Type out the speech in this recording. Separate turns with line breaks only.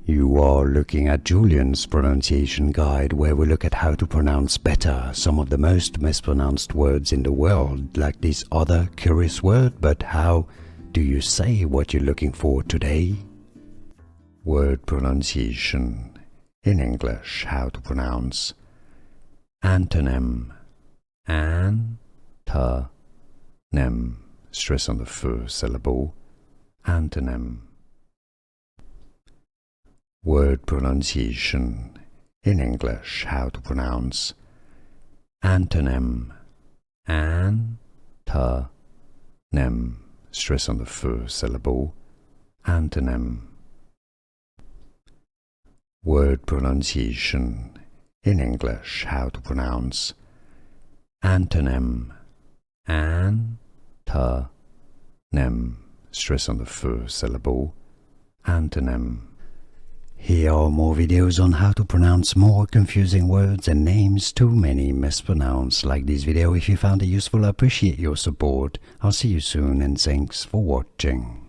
You are looking at Julian's pronunciation guide, where we look at how to pronounce better some of the most mispronounced words in the world, like this other curious word. But how do you say what you're looking for today? Word pronunciation. In English, how to pronounce antonym. Antonym. Stress on the first syllable. Antonym. Word pronunciation. In English, how to pronounce antonym. Antonym. Stress on the first syllable. Antonym. Word pronunciation. In English, how to pronounce antonym. Antonym. Stress on the first syllable. Antonym. Here are more videos on how to pronounce more confusing words and names too many mispronounced. Like this video if you found it useful. I appreciate your support. I'll see you soon and thanks for watching.